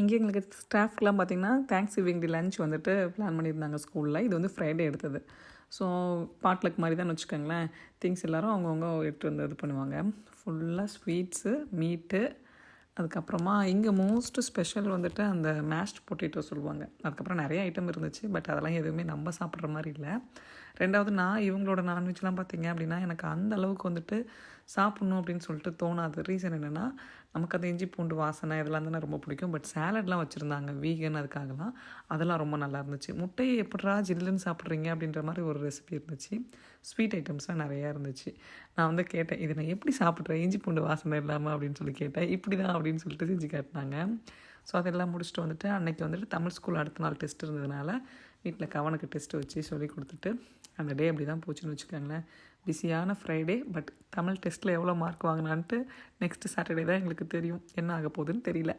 இங்கே எங்களுக்கு ஸ்டாஃப்க்கெலாம் பார்த்திங்கன்னா தேங்க்ஸ் கிவிங் டே லஞ்ச் வந்துட்டு பிளான் பண்ணியிருந்தாங்க ஸ்கூலில். இது வந்து ஃப்ரைடே எடுத்தது. ஸோ பாட்லக் மாதிரி தான் வச்சுக்கோங்களேன். திங்ஸ் எல்லோரும் அவங்கவுங்க எடுத்து வந்து இது பண்ணுவாங்க. ஃபுல்லாக ஸ்வீட்ஸு, மீட்டு, அதுக்கப்புறமா இங்கே மோஸ்ட்டு ஸ்பெஷல் வந்துட்டு அந்த மேஷ்ட் பொட்டேட்டோ சொல்லுவாங்க. அதுக்கப்புறம் நிறைய ஐட்டம் இருந்துச்சு. பட் அதெல்லாம் எதுவுமே நம்ம சாப்பிட்ற மாதிரி இல்லை. ரெண்டாவது இவங்களோட நான்வெஜ்லாம் பார்த்திங்க அப்படின்னா எனக்கு அந்த அளவுக்கு வந்துட்டு சாப்பிட்ணும் அப்படின்னு சொல்லிட்டு தோணாது. ரீசன் என்னென்னா நமக்கு அந்த இஞ்சி பூண்டு வாசனை இதெல்லாம் தானே ரொம்ப பிடிக்கும். பட் சேலட்லாம் வச்சுருந்தாங்க வீகன், அதுக்காகலாம் அதெல்லாம் ரொம்ப நல்லா இருந்துச்சு. முட்டையை எப்படா ஜில்லுன்னு சாப்பிட்றீங்க அப்படின்ற மாதிரி ஒரு ரெசிபி இருந்துச்சு. ஸ்வீட் ஐட்டம்ஸ்லாம் நிறையா இருந்துச்சு. நான் வந்து கேட்டேன், இதை நான் எப்படி சாப்பிட்றேன் இஞ்சி பூண்டு வாசனை இல்லாமல் அப்படின்னு சொல்லி கேட்டேன். இப்படி தான் அப்படின்னு சொல்லிட்டு செஞ்சு காட்டினாங்க. ஸோ அதெல்லாம் முடிச்சுட்டு வந்துட்டு அன்றைக்கி வந்துட்டு தமிழ் ஸ்கூல் அடுத்த நாள் டெஸ்ட் இருந்ததுனால வீட்டில் கவனுக்கு டெஸ்ட்டு வச்சு சொல்லி கொடுத்துட்டு அந்த டே அப்படி தான் போச்சுன்னு வச்சுக்கோங்களேன். பிஸியான ஃப்ரைடே. பட் தமிழ் டெஸ்ட்டில் எவ்வளோ மார்க் வாங்கினான்ட்டு நெக்ஸ்ட்டு சாட்டர்டே தான் எங்களுக்கு தெரியும். என்ன ஆக போகுதுன்னு தெரியல.